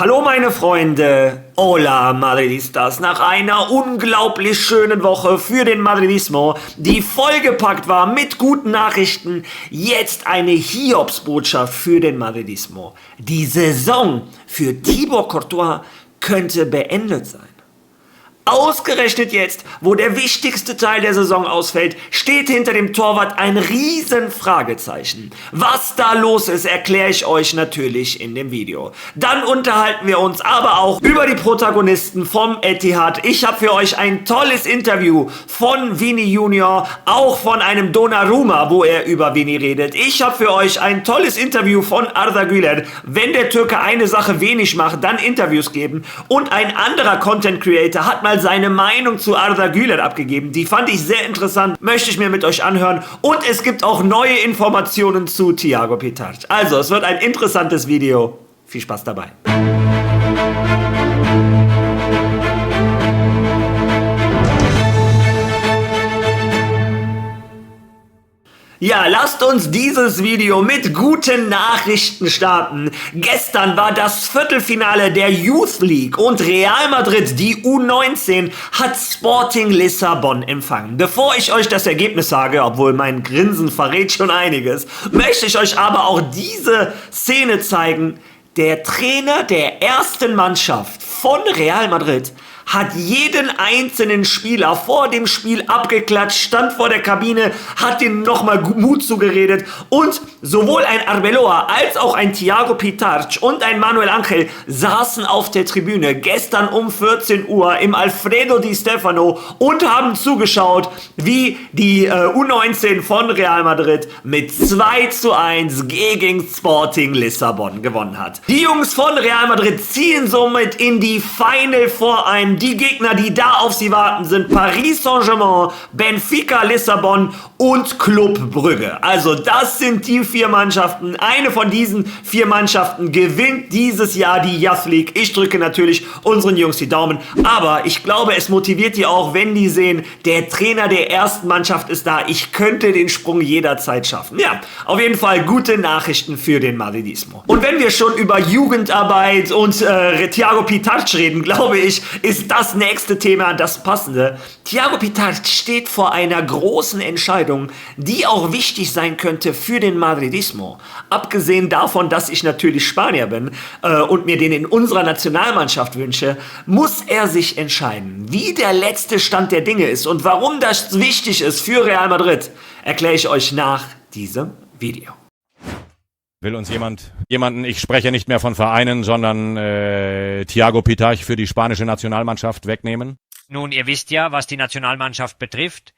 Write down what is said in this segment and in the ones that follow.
Hallo meine Freunde, hola Madridistas, nach einer unglaublich schönen Woche für den Madridismo, die vollgepackt war mit guten Nachrichten, jetzt eine Hiobsbotschaft für den Madridismo. Die Saison für Thibaut Courtois könnte beendet sein. Ausgerechnet jetzt, wo der wichtigste Teil der Saison ausfällt, steht hinter dem Torwart ein riesen Fragezeichen. Was da los ist, erkläre ich euch natürlich in dem Video. Dann unterhalten wir uns aber auch über die Protagonisten vom Etihad. Ich habe für euch ein tolles Interview von Vini Junior, auch von einem Donnarumma, wo er über Vini redet. Ich habe für euch ein tolles Interview von Arda Güler. Wenn der Türke eine Sache wenig macht, dann Interviews geben. Und ein anderer Content Creator hat mal seine Meinung zu Arda Güler abgegeben. Die fand ich sehr interessant, möchte ich mir mit euch anhören. Und es gibt auch neue Informationen zu Thiago Pitart. Also, es wird ein interessantes Video. Viel Spaß dabei. Ja, lasst uns dieses Video mit guten Nachrichten starten. Gestern war das Viertelfinale der Youth League und Real Madrid, die U19, hat Sporting Lissabon empfangen. Bevor ich euch das Ergebnis sage, obwohl mein Grinsen verrät schon einiges, möchte ich euch aber auch diese Szene zeigen. Der Trainer der ersten Mannschaft von Real Madrid hat jeden einzelnen Spieler vor dem Spiel abgeklatscht, stand vor der Kabine, hat ihnen nochmal Mut zugeredet und sowohl ein Arbeloa als auch ein Thiago Pitart und ein Manuel Ángel saßen auf der Tribüne gestern um 14 Uhr im Alfredo Di Stefano und haben zugeschaut, wie die U19 von Real Madrid mit 2:1 gegen Sporting Lissabon gewonnen hat. Die Jungs von Real Madrid ziehen somit in die Final Four ein. Die Gegner, die da auf sie warten, sind Paris Saint-Germain, Benfica Lissabon und Club Brügge. Also das sind die 4 Mannschaften. Eine von diesen 4 Mannschaften gewinnt dieses Jahr die Youth League. Ich drücke natürlich unseren Jungs die Daumen. Aber ich glaube, es motiviert die auch, wenn die sehen, der Trainer der ersten Mannschaft ist da. Ich könnte den Sprung jederzeit schaffen. Ja, auf jeden Fall gute Nachrichten für den Madridismo. Und wenn wir schon über Jugendarbeit und Thiago Pitart reden, glaube ich, ist das nächste Thema das passende. Thiago Pitart steht vor einer großen Entscheidung, die auch wichtig sein könnte für den Madridismo. Abgesehen davon, dass ich natürlich Spanier bin und mir den in unserer Nationalmannschaft wünsche, muss er sich entscheiden, wie der letzte Stand der Dinge ist und warum das wichtig ist für Real Madrid, erkläre ich euch nach diesem Video. Will uns jemanden, ich spreche nicht mehr von Vereinen, sondern Thiago Pitart für die spanische Nationalmannschaft wegnehmen? Nun, ihr wisst ja, was die Nationalmannschaft betrifft.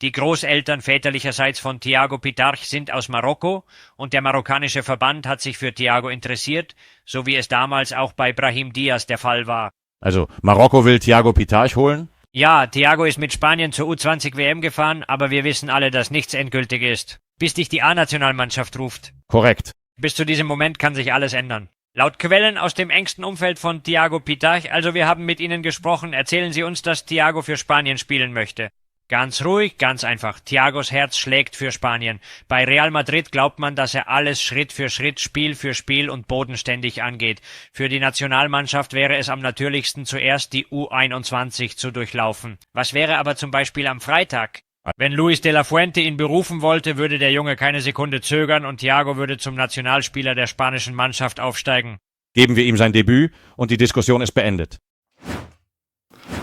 Die Großeltern väterlicherseits von Thiago Pitart sind aus Marokko und der marokkanische Verband hat sich für Thiago interessiert, so wie es damals auch bei Brahim Diaz der Fall war. Also Marokko will Thiago Pitart holen? Ja, Thiago ist mit Spanien zur U20 WM gefahren, aber wir wissen alle, dass nichts endgültig ist, bis dich die A-Nationalmannschaft ruft. Korrekt. Bis zu diesem Moment kann sich alles ändern. Laut Quellen aus dem engsten Umfeld von Thiago Pitart, also wir haben mit Ihnen gesprochen, erzählen Sie uns, dass Thiago für Spanien spielen möchte. Ganz ruhig, ganz einfach. Thiagos Herz schlägt für Spanien. Bei Real Madrid glaubt man, dass er alles Schritt für Schritt, Spiel für Spiel und bodenständig angeht. Für die Nationalmannschaft wäre es am natürlichsten zuerst die U21 zu durchlaufen. Was wäre aber zum Beispiel am Freitag? Wenn Luis de la Fuente ihn berufen wollte, würde der Junge keine Sekunde zögern und Thiago würde zum Nationalspieler der spanischen Mannschaft aufsteigen. Geben wir ihm sein Debüt und die Diskussion ist beendet.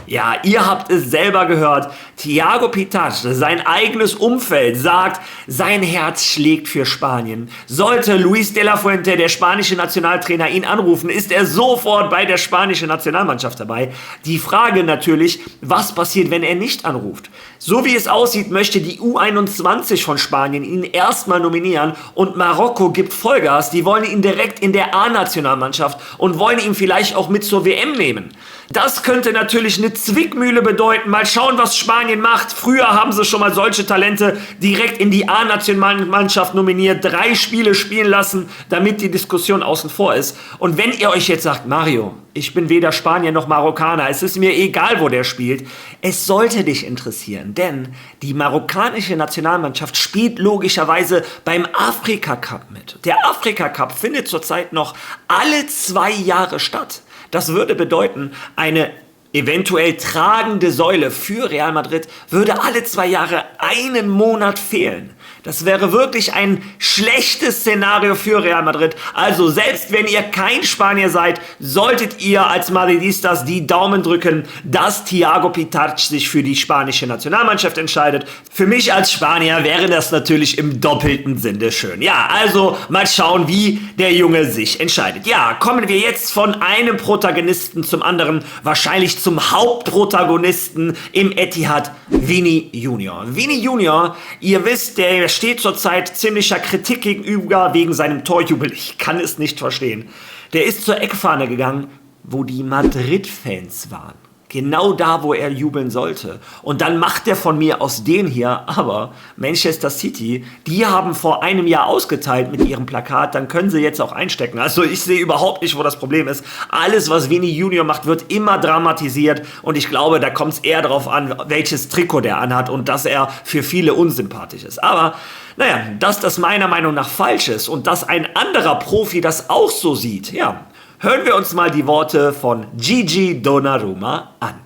Ja, ihr habt es selber gehört. Thiago Pitart, sein eigenes Umfeld, sagt, sein Herz schlägt für Spanien. Sollte Luis de la Fuente, der spanische Nationaltrainer, ihn anrufen, ist er sofort bei der spanischen Nationalmannschaft dabei. Die Frage natürlich, was passiert, wenn er nicht anruft? So wie es aussieht, möchte die U21 von Spanien ihn erstmal nominieren und Marokko gibt Vollgas. Die wollen ihn direkt in der A-Nationalmannschaft und wollen ihn vielleicht auch mit zur WM nehmen. Das könnte natürlich eine Zwickmühle bedeuten. Mal schauen, was Spanien macht. Früher haben sie schon mal solche Talente direkt in die A-Nationalmannschaft nominiert, 3 Spiele spielen lassen, damit die Diskussion außen vor ist. Und wenn ihr euch jetzt sagt, Mario, Ich bin weder Spanier noch Marokkaner. Es ist mir egal, wo der spielt. Es sollte dich interessieren, denn die marokkanische Nationalmannschaft spielt logischerweise beim Afrika Cup mit. Der Afrika Cup findet zurzeit noch alle 2 Jahre statt. Das würde bedeuten, eine eventuell tragende Säule für Real Madrid würde alle 2 Jahre einen Monat fehlen. Das wäre wirklich ein schlechtes Szenario für Real Madrid. Also selbst wenn ihr kein Spanier seid, solltet ihr als Madridistas die Daumen drücken, dass Thiago Pitarch sich für die spanische Nationalmannschaft entscheidet. Für mich als Spanier wäre das natürlich im doppelten Sinne schön. Ja, also mal schauen, wie der Junge sich entscheidet. Ja, kommen wir jetzt von einem Protagonisten zum anderen, wahrscheinlich zum Hauptprotagonisten im Etihad, Vini Junior. Vini Junior, ihr wisst, der steht zurzeit ziemlicher Kritik gegenüber wegen seinem Torjubel. Ich kann es nicht verstehen. Der ist zur Eckfahne gegangen, wo die Madrid-Fans waren. Genau da, wo er jubeln sollte. Und dann macht er von mir aus den hier, aber Manchester City, die haben vor einem Jahr ausgeteilt mit ihrem Plakat, dann können sie jetzt auch einstecken. Also ich sehe überhaupt nicht, wo das Problem ist. Alles, was Vini Junior macht, wird immer dramatisiert und ich glaube, da kommt es eher darauf an, welches Trikot der anhat und dass er für viele unsympathisch ist. Aber naja, dass das meiner Meinung nach falsch ist und dass ein anderer Profi das auch so sieht, ja. Hören wir uns mal die Worte von Gigi Donnarumma an.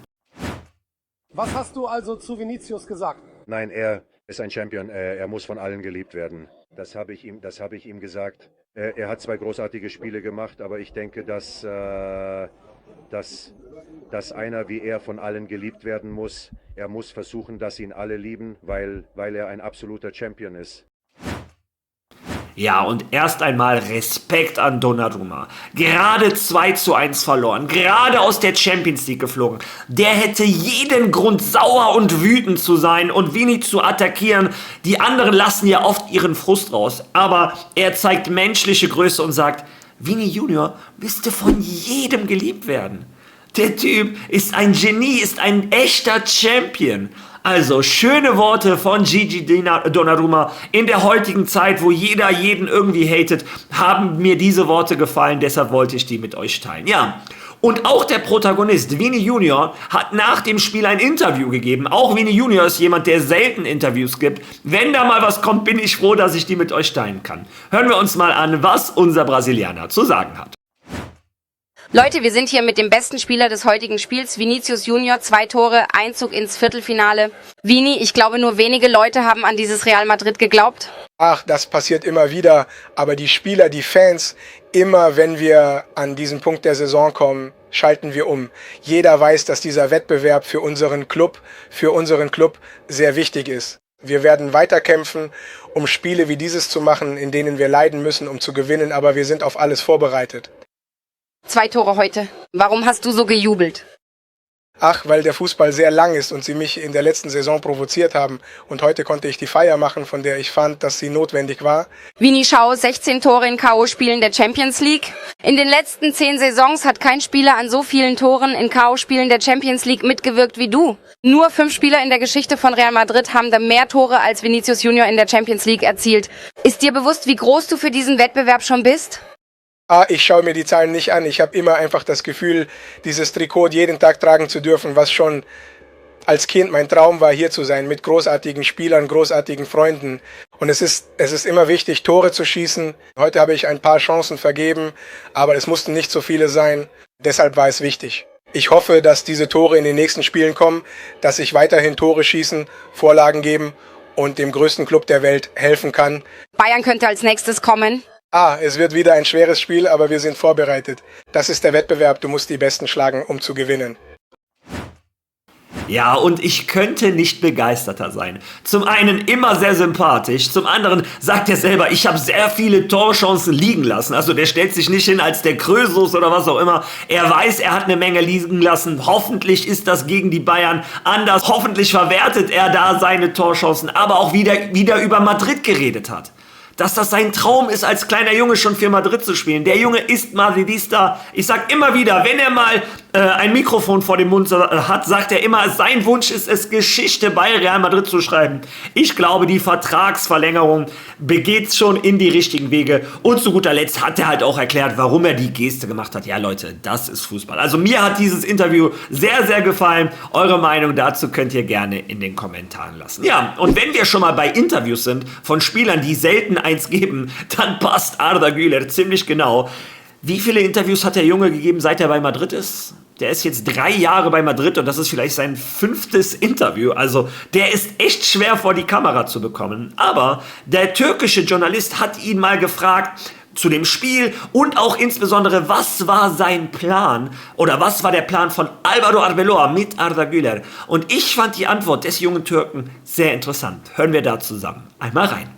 Was hast du also zu Vinicius gesagt? Nein, er ist ein Champion. Er muss von allen geliebt werden. Das habe ich ihm gesagt. Er hat 2 großartige Spiele gemacht, aber ich denke, dass einer wie er von allen geliebt werden muss. Er muss versuchen, dass ihn alle lieben, weil er ein absoluter Champion ist. Ja, und erst einmal Respekt an Donnarumma. Gerade 2:1 verloren, gerade aus der Champions League geflogen. Der hätte jeden Grund, sauer und wütend zu sein und Vini zu attackieren. Die anderen lassen ja oft ihren Frust raus. Aber er zeigt menschliche Größe und sagt, Vini Junior müsste von jedem geliebt werden. Der Typ ist ein Genie, ist ein echter Champion. Also, schöne Worte von Gigi Donnarumma. In der heutigen Zeit, wo jeder jeden irgendwie hatet, haben mir diese Worte gefallen, deshalb wollte ich die mit euch teilen. Ja, und auch der Protagonist, Vini Junior, hat nach dem Spiel ein Interview gegeben. Auch Vini Junior ist jemand, der selten Interviews gibt. Wenn da mal was kommt, bin ich froh, dass ich die mit euch teilen kann. Hören wir uns mal an, was unser Brasilianer zu sagen hat. Leute, wir sind hier mit dem besten Spieler des heutigen Spiels, Vinicius Junior, 2 Tore, Einzug ins Viertelfinale. Vini, ich glaube, nur wenige Leute haben an dieses Real Madrid geglaubt. Ach, das passiert immer wieder, aber die Spieler, die Fans, immer wenn wir an diesen Punkt der Saison kommen, schalten wir um. Jeder weiß, dass dieser Wettbewerb für unseren Club sehr wichtig ist. Wir werden weiterkämpfen, um Spiele wie dieses zu machen, in denen wir leiden müssen, um zu gewinnen, aber wir sind auf alles vorbereitet. 2 Tore heute. Warum hast du so gejubelt? Ach, weil der Fußball sehr lang ist und sie mich in der letzten Saison provoziert haben. Und heute konnte ich die Feier machen, von der ich fand, dass sie notwendig war. Vini, schau, 16 Tore in K.O.-Spielen der Champions League. In den letzten 10 Saisons hat kein Spieler an so vielen Toren in K.O.-Spielen der Champions League mitgewirkt wie du. Nur 5 Spieler in der Geschichte von Real Madrid haben da mehr Tore als Vinicius Junior in der Champions League erzielt. Ist dir bewusst, wie groß du für diesen Wettbewerb schon bist? Ich schaue mir die Zahlen nicht an. Ich habe immer einfach das Gefühl, dieses Trikot jeden Tag tragen zu dürfen, was schon als Kind mein Traum war, hier zu sein, mit großartigen Spielern, großartigen Freunden. Und es ist immer wichtig, Tore zu schießen. Heute habe ich ein paar Chancen vergeben, aber es mussten nicht so viele sein. Deshalb war es wichtig. Ich hoffe, dass diese Tore in den nächsten Spielen kommen, dass ich weiterhin Tore schießen, Vorlagen geben und dem größten Club der Welt helfen kann. Bayern könnte als nächstes kommen. Es wird wieder ein schweres Spiel, aber wir sind vorbereitet. Das ist der Wettbewerb, du musst die Besten schlagen, um zu gewinnen. Ja, und ich könnte nicht begeisterter sein. Zum einen immer sehr sympathisch, zum anderen sagt er selber, ich habe sehr viele Torchancen liegen lassen. Also der stellt sich nicht hin als der Krösus oder was auch immer. Er weiß, er hat eine Menge liegen lassen. Hoffentlich ist das gegen die Bayern anders. Hoffentlich verwertet er da seine Torchancen, aber auch wieder über Madrid geredet hat. Dass das sein Traum ist, als kleiner Junge schon für Madrid zu spielen. Der Junge ist Madridista. Ich sag immer wieder, wenn er mal ein Mikrofon vor dem Mund hat, sagt er immer, sein Wunsch ist es, Geschichte bei Real Madrid zu schreiben. Ich glaube, die Vertragsverlängerung begeht schon in die richtigen Wege. Und zu guter Letzt hat er halt auch erklärt, warum er die Geste gemacht hat. Ja, Leute, das ist Fußball. Also mir hat dieses Interview sehr, sehr gefallen. Eure Meinung dazu könnt ihr gerne in den Kommentaren lassen. Ja, und wenn wir schon mal bei Interviews sind von Spielern, die selten eins geben, dann passt Arda Güler ziemlich genau. Wie viele Interviews hat der Junge gegeben, seit er bei Madrid ist? Der ist jetzt 3 Jahre bei Madrid und das ist vielleicht sein 5. Interview. Also der ist echt schwer vor die Kamera zu bekommen. Aber der türkische Journalist hat ihn mal gefragt zu dem Spiel und auch insbesondere, was war sein Plan oder was war der Plan von Álvaro Arbeloa mit Arda Güler? Und ich fand die Antwort des jungen Türken sehr interessant. Hören wir da zusammen einmal rein.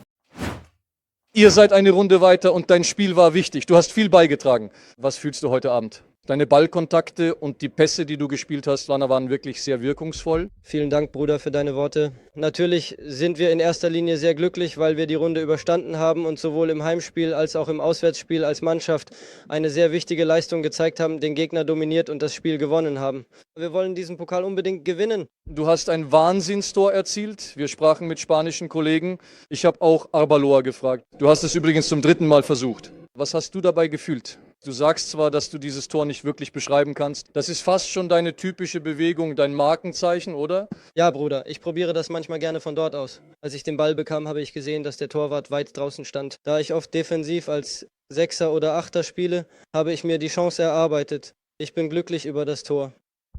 Ihr seid eine Runde weiter und dein Spiel war wichtig. Du hast viel beigetragen. Was fühlst du heute Abend? Deine Ballkontakte und die Pässe, die du gespielt hast, waren wirklich sehr wirkungsvoll. Vielen Dank, Bruder, für deine Worte. Natürlich sind wir in erster Linie sehr glücklich, weil wir die Runde überstanden haben und sowohl im Heimspiel als auch im Auswärtsspiel als Mannschaft eine sehr wichtige Leistung gezeigt haben, den Gegner dominiert und das Spiel gewonnen haben. Wir wollen diesen Pokal unbedingt gewinnen. Du hast ein Wahnsinnstor erzielt. Wir sprachen mit spanischen Kollegen. Ich habe auch Arbeloa gefragt. Du hast es übrigens zum 3. Mal versucht. Was hast du dabei gefühlt? Du sagst zwar, dass du dieses Tor nicht wirklich beschreiben kannst. Das ist fast schon deine typische Bewegung, dein Markenzeichen, oder? Ja, Bruder, ich probiere das manchmal gerne von dort aus. Als ich den Ball bekam, habe ich gesehen, dass der Torwart weit draußen stand. Da ich oft defensiv als 6er oder 8er spiele, habe ich mir die Chance erarbeitet. Ich bin glücklich über das Tor.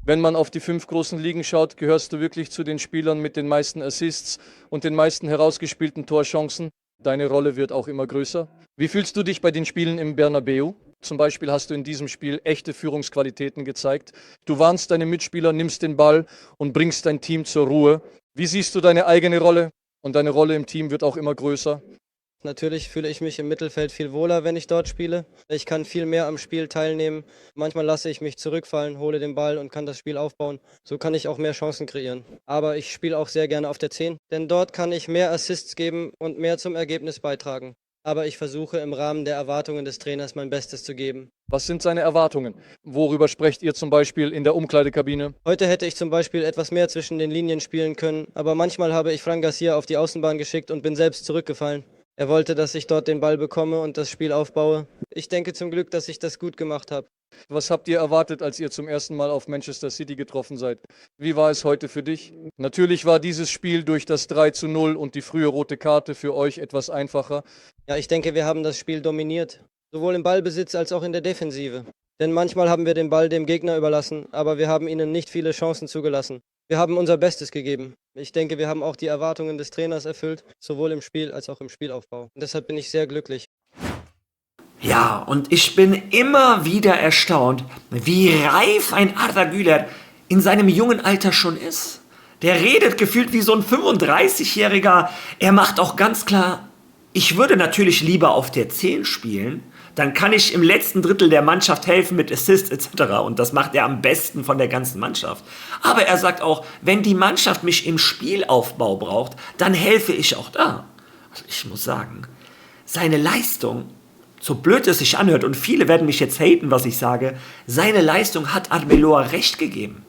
Wenn man auf die 5 großen Ligen schaut, gehörst du wirklich zu den Spielern mit den meisten Assists und den meisten herausgespielten Torchancen. Deine Rolle wird auch immer größer. Wie fühlst du dich bei den Spielen im Bernabeu? Zum Beispiel hast du in diesem Spiel echte Führungsqualitäten gezeigt. Du warnst deine Mitspieler, nimmst den Ball und bringst dein Team zur Ruhe. Wie siehst du deine eigene Rolle? Und deine Rolle im Team wird auch immer größer. Natürlich fühle ich mich im Mittelfeld viel wohler, wenn ich dort spiele. Ich kann viel mehr am Spiel teilnehmen. Manchmal lasse ich mich zurückfallen, hole den Ball und kann das Spiel aufbauen. So kann ich auch mehr Chancen kreieren. Aber ich spiele auch sehr gerne auf der 10, denn dort kann ich mehr Assists geben und mehr zum Ergebnis beitragen. Aber ich versuche im Rahmen der Erwartungen des Trainers mein Bestes zu geben. Was sind seine Erwartungen? Worüber sprecht ihr zum Beispiel in der Umkleidekabine? Heute hätte ich zum Beispiel etwas mehr zwischen den Linien spielen können, aber manchmal habe ich Fran Garcia auf die Außenbahn geschickt und bin selbst zurückgefallen. Er wollte, dass ich dort den Ball bekomme und das Spiel aufbaue. Ich denke zum Glück, dass ich das gut gemacht habe. Was habt ihr erwartet, als ihr zum ersten Mal auf Manchester City getroffen seid? Wie war es heute für dich? Natürlich war dieses Spiel durch das 3:0 und die frühe rote Karte für euch etwas einfacher. Ja, ich denke, wir haben das Spiel dominiert. Sowohl im Ballbesitz als auch in der Defensive. Denn manchmal haben wir den Ball dem Gegner überlassen, aber wir haben ihnen nicht viele Chancen zugelassen. Wir haben unser Bestes gegeben. Ich denke, wir haben auch die Erwartungen des Trainers erfüllt, sowohl im Spiel als auch im Spielaufbau. Und deshalb bin ich sehr glücklich. Ja, und ich bin immer wieder erstaunt, wie reif ein Arda Güler in seinem jungen Alter schon ist. Der redet gefühlt wie so ein 35-Jähriger. Er macht auch ganz klar, ich würde natürlich lieber auf der 10 spielen, dann kann ich im letzten Drittel der Mannschaft helfen mit Assists etc. Und das macht er am besten von der ganzen Mannschaft. Aber er sagt auch, wenn die Mannschaft mich im Spielaufbau braucht, dann helfe ich auch da. Also ich muss sagen, seine Leistung, so blöd es sich anhört, und viele werden mich jetzt haten, was ich sage, seine Leistung hat Arbeloa recht gegeben.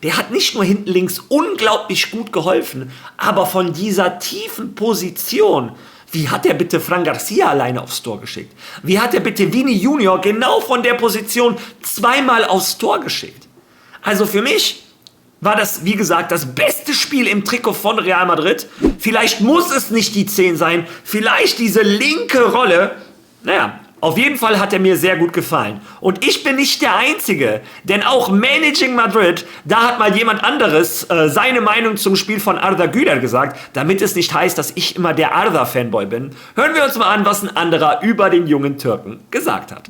Der hat nicht nur hinten links unglaublich gut geholfen, aber von dieser tiefen Position. Wie hat er bitte Fran Garcia alleine aufs Tor geschickt? Wie hat er bitte Vini Junior genau von der Position 2-mal aufs Tor geschickt? Also für mich war das, wie gesagt, das beste Spiel im Trikot von Real Madrid. Vielleicht muss es nicht die 10 sein, vielleicht diese linke Rolle. Naja, auf jeden Fall hat er mir sehr gut gefallen. Und ich bin nicht der Einzige, denn auch Managing Madrid, da hat mal jemand anderes seine Meinung zum Spiel von Arda Güler gesagt, damit es nicht heißt, dass ich immer der Arda-Fanboy bin. Hören wir uns mal an, was ein anderer über den jungen Türken gesagt hat.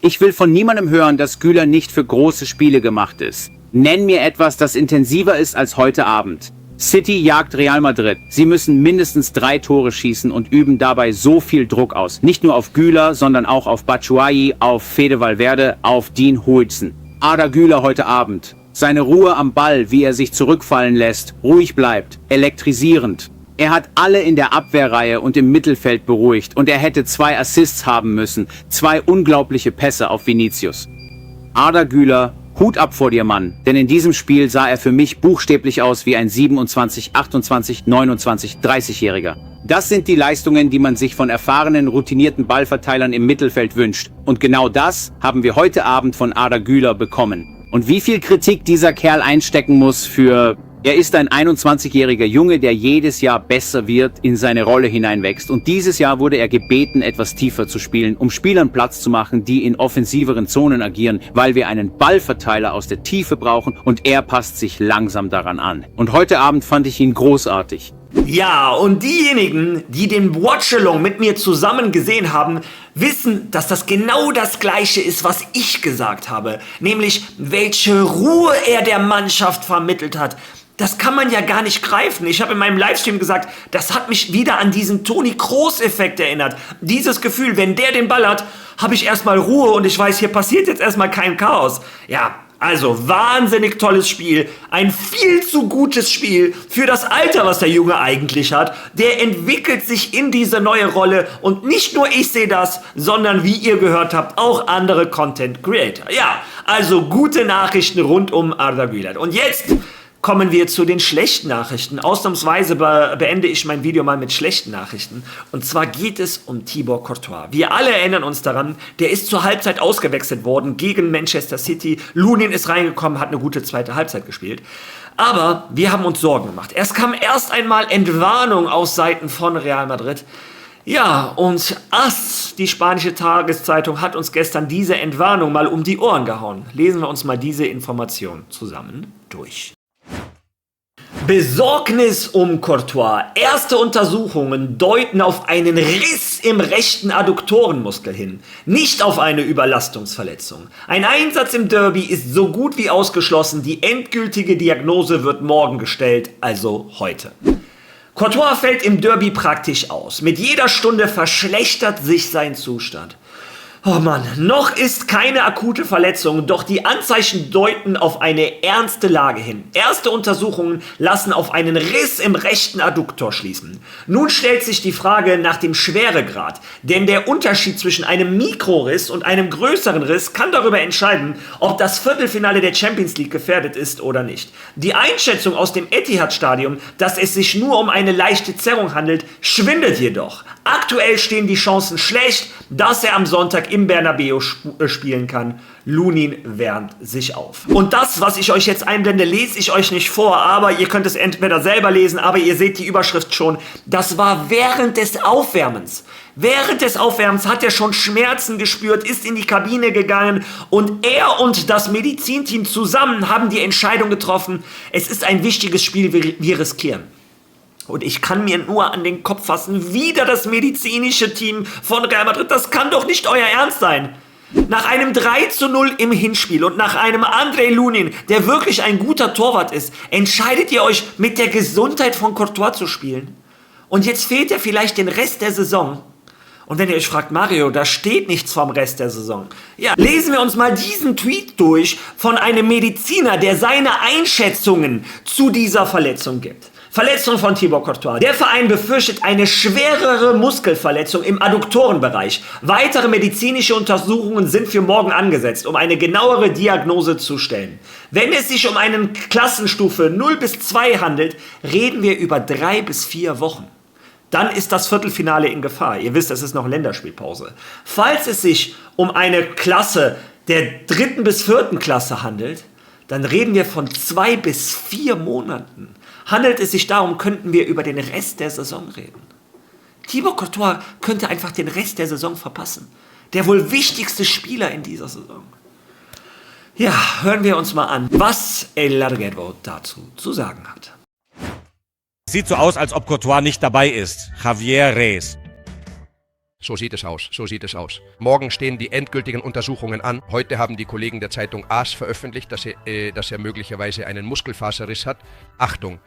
Ich will von niemandem hören, dass Güler nicht für große Spiele gemacht ist. Nenn mir etwas, das intensiver ist als heute Abend. City jagt Real Madrid. Sie müssen mindestens 3 Tore schießen und üben dabei so viel Druck aus. Nicht nur auf Güler, sondern auch auf Batshuayi, auf Fede Valverde, auf Dean Huijsen. Arda Güler heute Abend. Seine Ruhe am Ball, wie er sich zurückfallen lässt, ruhig bleibt, elektrisierend. Er hat alle in der Abwehrreihe und im Mittelfeld beruhigt und er hätte 2 Assists haben müssen, 2 unglaubliche Pässe auf Vinicius. Arda Güler Hut ab vor dir, Mann, denn in diesem Spiel sah er für mich buchstäblich aus wie ein 27, 28, 29, 30-Jähriger. Das sind die Leistungen, die man sich von erfahrenen, routinierten Ballverteilern im Mittelfeld wünscht. Und genau das haben wir heute Abend von Arda Güler bekommen. Und wie viel Kritik dieser Kerl einstecken muss für... Er ist ein 21-jähriger Junge, der jedes Jahr besser wird, in seine Rolle hineinwächst. Und dieses Jahr wurde er gebeten, etwas tiefer zu spielen, um Spielern Platz zu machen, die in offensiveren Zonen agieren, weil wir einen Ballverteiler aus der Tiefe brauchen und er passt sich langsam daran an. Und heute Abend fand ich ihn großartig. Ja, und diejenigen, die den Watchalong mit mir zusammen gesehen haben, wissen, dass das genau das Gleiche ist, was ich gesagt habe. Nämlich, welche Ruhe er der Mannschaft vermittelt hat. Das kann man ja gar nicht greifen. Ich habe in meinem Livestream gesagt, das hat mich wieder an diesen Toni Kroos-Effekt erinnert. Dieses Gefühl, wenn der den Ball hat, habe ich erstmal Ruhe und ich weiß, hier passiert jetzt erstmal kein Chaos. Ja, also wahnsinnig tolles Spiel. Ein viel zu gutes Spiel für das Alter, was der Junge eigentlich hat. Der entwickelt sich in diese neue Rolle und nicht nur ich sehe das, sondern wie ihr gehört habt, auch andere Content Creator. Ja, also gute Nachrichten rund um Arda Güler. Und jetzt kommen wir zu den schlechten Nachrichten. Ausnahmsweise beende ich mein Video mal mit schlechten Nachrichten. Und zwar geht es um Thibaut Courtois. Wir alle erinnern uns daran, der ist zur Halbzeit ausgewechselt worden gegen Manchester City. Lunin ist reingekommen, hat eine gute zweite Halbzeit gespielt. Aber wir haben uns Sorgen gemacht. Es kam erst einmal Entwarnung aus Seiten von Real Madrid. Ja, und AS, die spanische Tageszeitung, hat uns gestern diese Entwarnung mal um die Ohren gehauen. Lesen wir uns mal diese Information zusammen durch. Besorgnis um Courtois. Erste Untersuchungen deuten auf einen Riss im rechten Adduktorenmuskel hin, nicht auf eine Überlastungsverletzung. Ein Einsatz im Derby ist so gut wie ausgeschlossen. Die endgültige Diagnose wird morgen gestellt, also heute. Courtois fällt im Derby praktisch aus. Mit jeder Stunde verschlechtert sich sein Zustand. Oh Mann, noch ist keine akute Verletzung, doch die Anzeichen deuten auf eine ernste Lage hin. Erste Untersuchungen lassen auf einen Riss im rechten Adduktor schließen. Nun stellt sich die Frage nach dem Schweregrad, denn der Unterschied zwischen einem Mikroriss und einem größeren Riss kann darüber entscheiden, ob das Viertelfinale der Champions League gefährdet ist oder nicht. Die Einschätzung aus dem Etihad-Stadion, dass es sich nur um eine leichte Zerrung handelt, schwindet jedoch. Aktuell stehen die Chancen schlecht, dass er am Sonntag im Bernabeu spielen kann. Lunin wärmt sich auf. Und das, was ich euch jetzt einblende, lese ich euch nicht vor, aber ihr könnt es entweder selber lesen, aber ihr seht die Überschrift schon. Das war während des Aufwärmens. Während des Aufwärmens hat er schon Schmerzen gespürt, ist in die Kabine gegangen und er und das Medizinteam zusammen haben die Entscheidung getroffen, es ist ein wichtiges Spiel, wir riskieren. Und ich kann mir nur an den Kopf fassen, wieder das medizinische Team von Real Madrid. Das kann doch nicht euer Ernst sein. Nach einem 3:0 im Hinspiel und nach einem André Lunin, der wirklich ein guter Torwart ist, entscheidet ihr euch, mit der Gesundheit von Courtois zu spielen. Und jetzt fehlt er vielleicht den Rest der Saison. Und wenn ihr euch fragt, Mario, da steht nichts vom Rest der Saison. Ja, lesen wir uns mal diesen Tweet durch von einem Mediziner, der seine Einschätzungen zu dieser Verletzung gibt. Verletzung von Thibaut Courtois. Der Verein befürchtet eine schwerere Muskelverletzung im Adduktorenbereich. Weitere medizinische Untersuchungen sind für morgen angesetzt, um eine genauere Diagnose zu stellen. Wenn es sich um eine Klassenstufe 0 bis 2 handelt, reden wir über 3 bis 4 Wochen. Dann ist das Viertelfinale in Gefahr. Ihr wisst, es ist noch Länderspielpause. Falls es sich um eine Klasse der 3. bis 4. Klasse handelt, dann reden wir von 2 bis 4 Monaten. Handelt es sich darum, könnten wir über den Rest der Saison reden. Thibaut Courtois könnte einfach den Rest der Saison verpassen. Der wohl wichtigste Spieler in dieser Saison. Ja, hören wir uns mal an, was El Larguero dazu zu sagen hat. Sieht so aus, als ob Courtois nicht dabei ist. Javier Reyes. So sieht es aus, so sieht es aus. Morgen stehen die endgültigen Untersuchungen an. Heute haben die Kollegen der Zeitung AS veröffentlicht, dass er möglicherweise einen Muskelfaserriss hat. Achtung,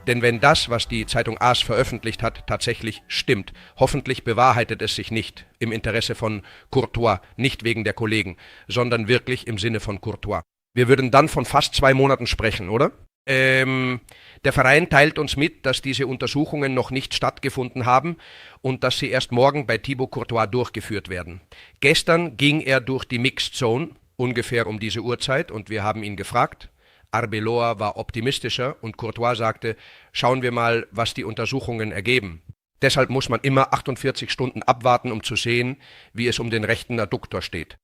denn wenn das, was die Zeitung AS veröffentlicht hat, tatsächlich stimmt, hoffentlich bewahrheitet es sich nicht im Interesse von Courtois, nicht wegen der Kollegen, sondern wirklich im Sinne von Courtois. Wir würden dann von fast 2 Monaten sprechen, oder? Der Verein teilt uns mit, dass diese Untersuchungen noch nicht stattgefunden haben und dass sie erst morgen bei Thibaut Courtois durchgeführt werden. Gestern ging er durch die Mixed Zone, ungefähr um diese Uhrzeit, und wir haben ihn gefragt. Arbeloa war optimistischer und Courtois sagte, schauen wir mal, was die Untersuchungen ergeben. Deshalb muss man immer 48 Stunden abwarten, um zu sehen, wie es um den rechten Adduktor steht.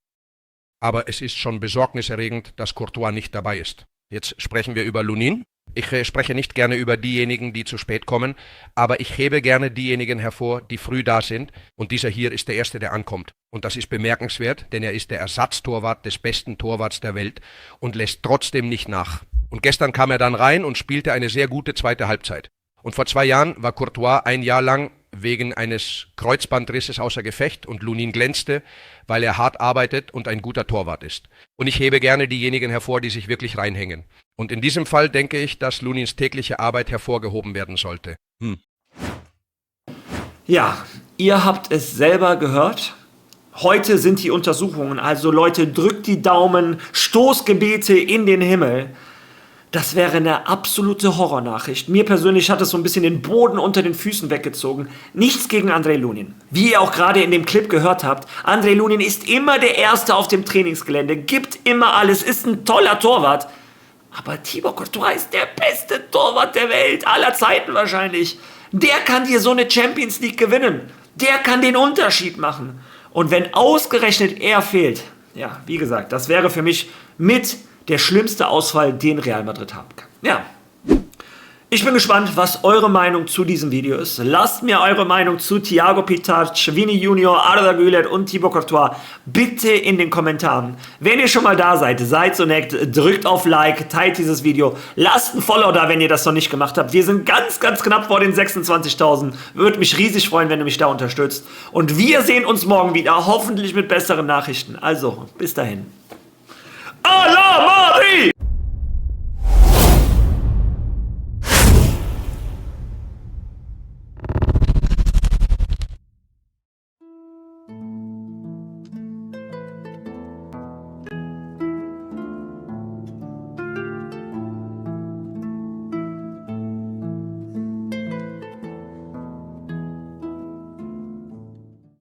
Aber es ist schon besorgniserregend, dass Courtois nicht dabei ist. Jetzt sprechen wir über Lunin. Ich spreche nicht gerne über diejenigen, die zu spät kommen, aber ich hebe gerne diejenigen hervor, die früh da sind, und dieser hier ist der Erste, der ankommt. Und das ist bemerkenswert, denn er ist der Ersatztorwart des besten Torwarts der Welt und lässt trotzdem nicht nach. Und gestern kam er dann rein und spielte eine sehr gute zweite Halbzeit. Und vor 2 Jahren war Courtois ein Jahr lang wegen eines Kreuzbandrisses außer Gefecht und Lunin glänzte, weil er hart arbeitet und ein guter Torwart ist. Und ich hebe gerne diejenigen hervor, die sich wirklich reinhängen. Und in diesem Fall denke ich, dass Lunins tägliche Arbeit hervorgehoben werden sollte. Ja, ihr habt es selber gehört. Heute sind die Untersuchungen, also Leute, drückt die Daumen, Stoßgebete in den Himmel. Das wäre eine absolute Horrornachricht. Mir persönlich hat es so ein bisschen den Boden unter den Füßen weggezogen. Nichts gegen Andrei Lunin. Wie ihr auch gerade in dem Clip gehört habt, Andrei Lunin ist immer der Erste auf dem Trainingsgelände, gibt immer alles, ist ein toller Torwart. Aber Thibaut Courtois ist der beste Torwart der Welt, aller Zeiten wahrscheinlich. Der kann dir so eine Champions League gewinnen. Der kann den Unterschied machen. Und wenn ausgerechnet er fehlt, ja, wie gesagt, das wäre für mich mit der schlimmste Ausfall, den Real Madrid haben kann. Ja. Ich bin gespannt, was eure Meinung zu diesem Video ist. Lasst mir eure Meinung zu Thiago Pitarch, Vini Junior, Arda Güler und Thibaut Courtois bitte in den Kommentaren. Wenn ihr schon mal da seid, seid so nett, drückt auf Like, teilt dieses Video, lasst ein Follow da, wenn ihr das noch nicht gemacht habt. Wir sind ganz, ganz knapp vor den 26.000. Würde mich riesig freuen, wenn ihr mich da unterstützt. Und wir sehen uns morgen wieder, hoffentlich mit besseren Nachrichten. Also, bis dahin.